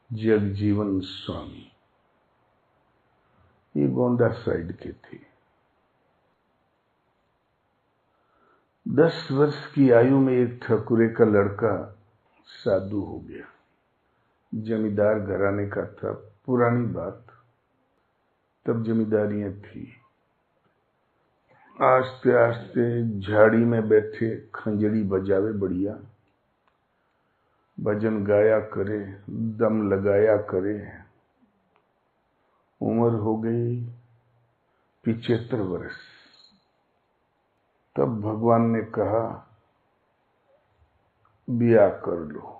जगजीवन स्वामी, ये गोंडा साइड के थे। 10 वर्ष की आयु में एक ठकुरे का लड़का साधु हो गया। जमींदार घराने का था, पुरानी बात, तब जमींदारियां थी। आस्ते आस्ते झाड़ी में बैठे खंजड़ी बजावे बढ़िया, भजन गाया करे, दम लगाया करे। उम्र हो गई 75 वर्ष। तब भगवान ने कहा ब्याह कर लो।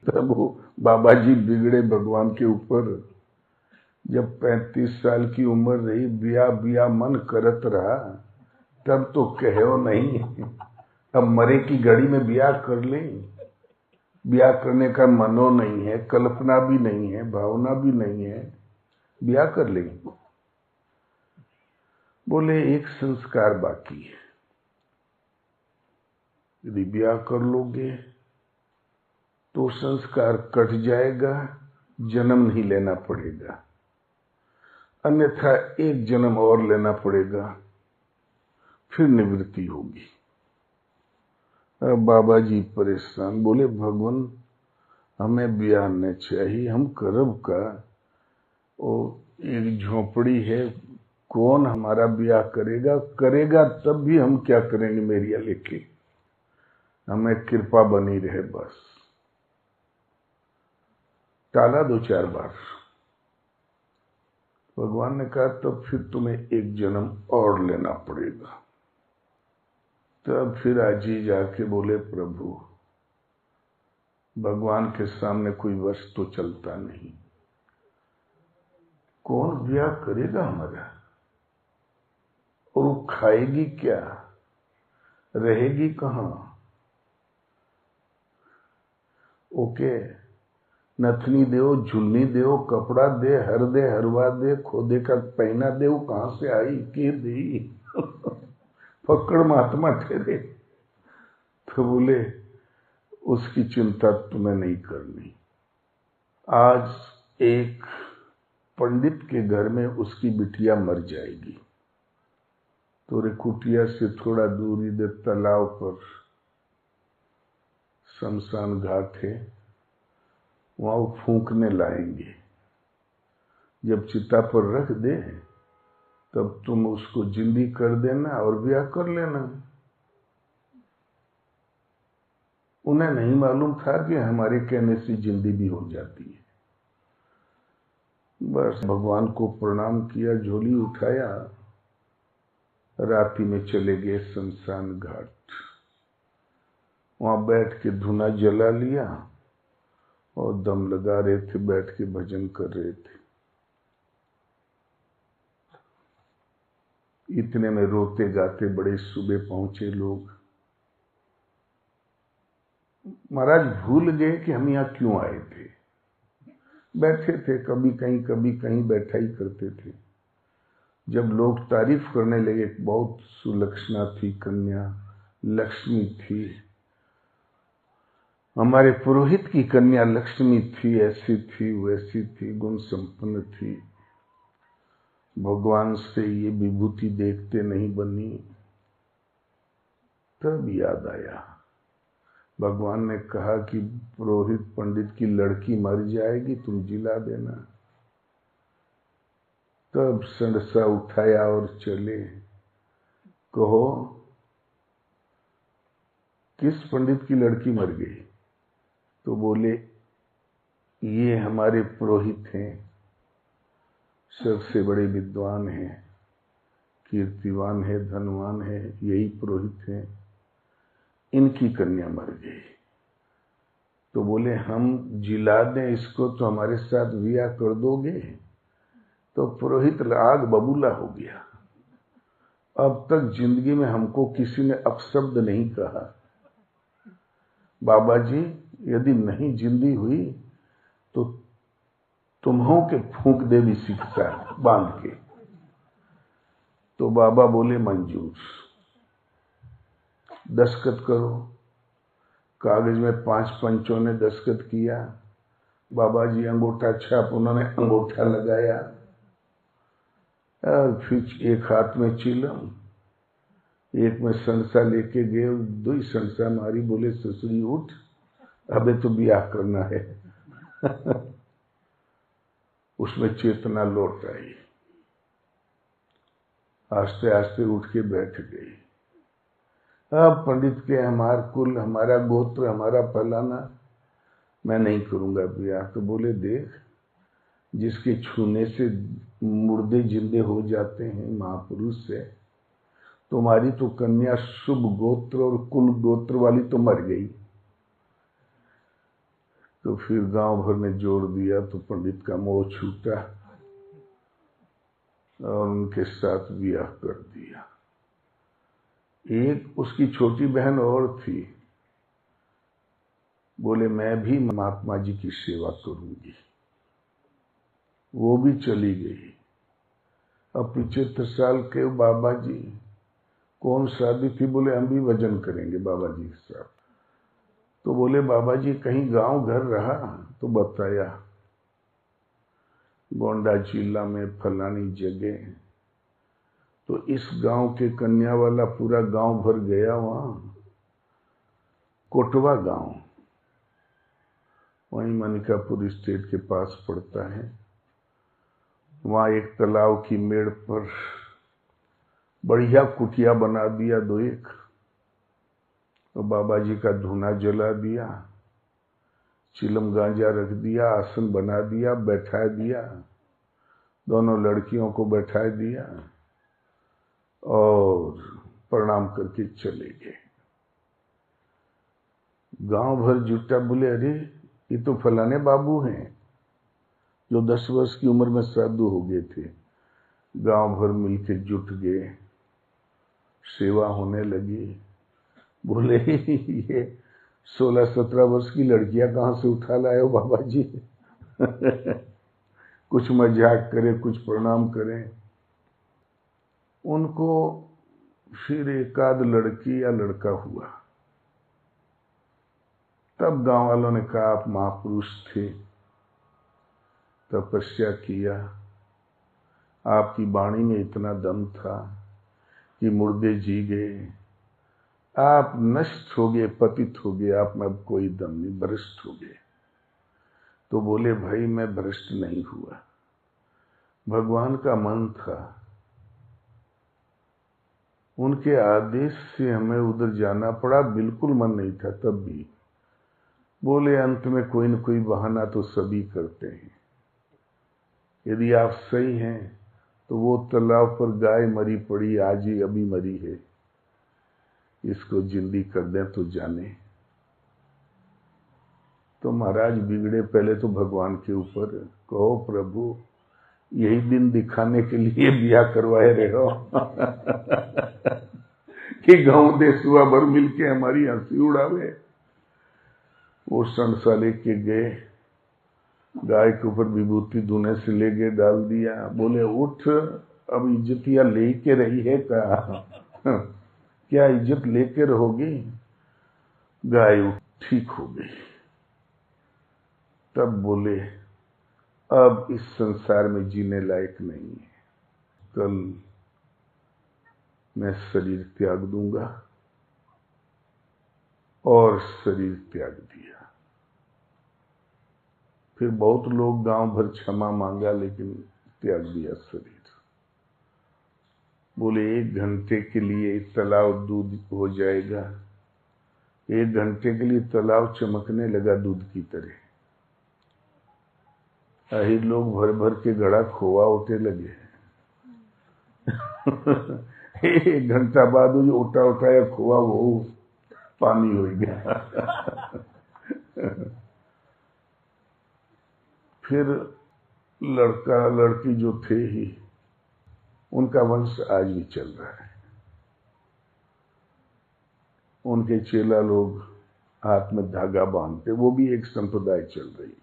तब वो बाबा जी बिगड़े भगवान के ऊपर। जब 35 साल की उम्र रही, ब्याह ब्याह मन करत रहा, तब तो कहो नहीं। अब मरे की घड़ी में ब्याह कर ले। ब्याह करने का मनो नहीं है, कल्पना भी नहीं है, भावना भी नहीं है, ब्याह कर ले। बोले एक संस्कार बाकी है, यदि ब्याह कर लोगे तो संस्कार कट जाएगा, जन्म नहीं लेना पड़ेगा, अन्यथा एक जन्म और लेना पड़ेगा, फिर निवृत्ति होगी। बाबा जी परेशान, बोले भगवान हमें ब्याह न चाहिए, हम करब का, वो एक झोपड़ी है, कौन हमारा ब्याह करेगा, करेगा तब भी हम क्या करेंगे मेरिया लेके, हमें कृपा बनी रहे बस। टाला 2-4 बार। भगवान ने कहा तब फिर तुम्हें एक जन्म और लेना पड़ेगा। तब फिर आज ही जाके बोले प्रभु भगवान के सामने कोई वश तो चलता नहीं, कौन ब्याह करेगा हमारा, और वो खाएगी क्या, रहेगी कहां। ओके, नथनी दे, झुलनी दे, कपड़ा दे, हरवा दे, खोदे का पहना दे, वो कहां से आई के दी। पकड़ महात्मा ठहरे। तो बोले उसकी चिंता तुम्हें नहीं करनी। आज एक पंडित के घर में उसकी बिटिया मर जाएगी, तो रे कुटिया से थोड़ा दूर इधर तालाब पर शमशान घाट है, वहां वो फूंकने लाएंगे। जब चिता पर रख दे तब तुम उसको जिंदी कर देना और ब्याह कर लेना। उन्हें नहीं मालूम था कि हमारे कहने से जिंदी भी हो जाती है। बस भगवान को प्रणाम किया, झोली उठाया, रात्रि में चले गए शमशान घाट। वहां बैठ के धुना जला लिया और दम लगा रहे थे, बैठ के भजन कर रहे थे। इतने में रोते गाते बड़े सुबह पहुंचे लोग। महाराज भूल गए कि हम यहाँ क्यों आए थे। बैठे थे, कभी कहीं बैठा ही करते थे। जब लोग तारीफ करने लगे, बहुत सुलक्षणा थी कन्या, लक्ष्मी थी, हमारे पुरोहित की कन्या लक्ष्मी थी, ऐसी थी वैसी थी, गुण संपन्न थी, भगवान से ये विभूति देखते नहीं बनी। तब याद आया, भगवान ने कहा कि पुरोहित पंडित की लड़की मर जाएगी, तुम जिला देना। तब संडसा उठाया और चले। कहो किस पंडित की लड़की मर गई? तो बोले ये हमारे पुरोहित हैं, सबसे बड़े विद्वान हैं, कीर्तिवान है, धनवान है, यही पुरोहित हैं, इनकी कन्या मर गई। तो बोले हम जिला दें इसको तो हमारे साथ ब्याह कर दोगे? तो पुरोहित आग बबूला हो गया। अब तक जिंदगी में हमको किसी ने अपशब्द नहीं कहा। बाबा जी यदि नहीं जिंदी हुई तो तुम्हों के फूंक दे भी शिक्षा बांध के। तो बाबा बोले मंजूर, दस्तखत करो। कागज में 5 पंचों ने दस्तखत किया, बाबा जी अंगूठा छाप, उन्होंने अंगूठा लगाया और फिर एक हाथ में चिलम, एक में संसा लेके गए, 2 ही संसा मारी, बोले ससुरी उठ, अबे तो ब्याह करना है। उसमें चेतना लौट आई, आस्ते आस्ते उठ के बैठ गई। अब पंडित के हमारा कुल, हमारा गोत्र, हमारा फलाना, मैं नहीं करूंगा ब्याह। तो बोले देख, जिसके छूने से मुर्दे जिंदे हो जाते हैं महापुरुष से, तुम्हारी तो कन्या शुभ गोत्र और कुल गोत्र वाली तो मर गई। तो फिर गांव भर ने जोड़ दिया, तो पंडित का मोह छूटा और उनके साथ ब्याह कर दिया। एक उसकी छोटी बहन और थी, बोले मैं भी महात्मा जी की सेवा करूंगी, वो भी चली गई। अब 75 साल के बाबा जी, कौन शादी थी? बोले हम भी भजन करेंगे बाबा जी के साथ। तो बोले बाबा जी कहीं गांव घर रहा? तो बताया गोंडा जिला में फलानी जगह। तो इस गांव के कन्या वाला पूरा गांव भर गया वहां, कोटवा गांव, वहीं मनिकापुर स्टेट के पास पड़ता है। वहां एक तालाब की मेड़ पर बढ़िया कुटिया बना दिया 2-1, तो बाबा जी का धूना जला दिया, चिलम गांजा रख दिया, आसन बना दिया, बैठा दिया, दोनों लड़कियों को बैठा दिया और प्रणाम करके चले गए। गांव भर जुटा, बोले अरे ये तो फलाने बाबू हैं जो 10 वर्ष की उम्र में साधु हो गए थे। गांव भर मिलके जुट गए, सेवा होने लगी। बोले ये 16-17 वर्ष की लड़कियां कहां से उठा लाए हो बाबा जी? कुछ मजाक करें, कुछ प्रणाम करें। उनको फिर एक आध लड़की या लड़का हुआ। तब गांव वालों ने कहा आप महापुरुष थे, तपस्या किया, आपकी वाणी में इतना दम था कि मुर्दे जी गए, आप नष्ट हो गए, पतित हो गए, आप में अब कोई दम नहीं, भ्रष्ट हो गए। तो बोले भाई मैं भ्रष्ट नहीं हुआ, भगवान का मन था, उनके आदेश से हमें उधर जाना पड़ा, बिल्कुल मन नहीं था तब भी। बोले अंत में कोई न कोई बहाना तो सभी करते हैं। यदि आप सही हैं तो वो तालाब पर गाय मरी पड़ी, आज ही अभी मरी है, इसको जिंदी कर दें तो जाने। तो महाराज बिगड़े, पहले तो भगवान के ऊपर कहो प्रभु यही दिन दिखाने के लिए ब्याह करवाए रहे हो कि गांव देशुआ भर मिलके हमारी हंसी उड़ावे। वो संसा लेके गए, गाय के ऊपर विभूति धुने से ले गए, डाल दिया। बोले उठ, अब इज्जतिया लेके रही है क्या इज्जत लेके रहोगी? गाय ठीक हो गई। तब बोले अब इस संसार में जीने लायक नहीं है, कल मैं शरीर त्याग दूंगा। और शरीर त्याग दिया। फिर बहुत लोग गांव भर क्षमा मांगा, लेकिन त्याग दिया शरीर। बोले 1 घंटे के लिए तालाब दूध हो जाएगा, 1 घंटे के लिए तालाब चमकने लगा दूध की तरह। आही लोग भर भर के घड़ा खोआ उठे लगे। 1 घंटा बाद जो उठाया खोआ वो पानी हो गया। फिर लड़का लड़की जो थे ही, उनका वंश आज भी चल रहा है। उनके चेला लोग हाथ में धागा बांधते, वो भी एक संप्रदाय चल रही है।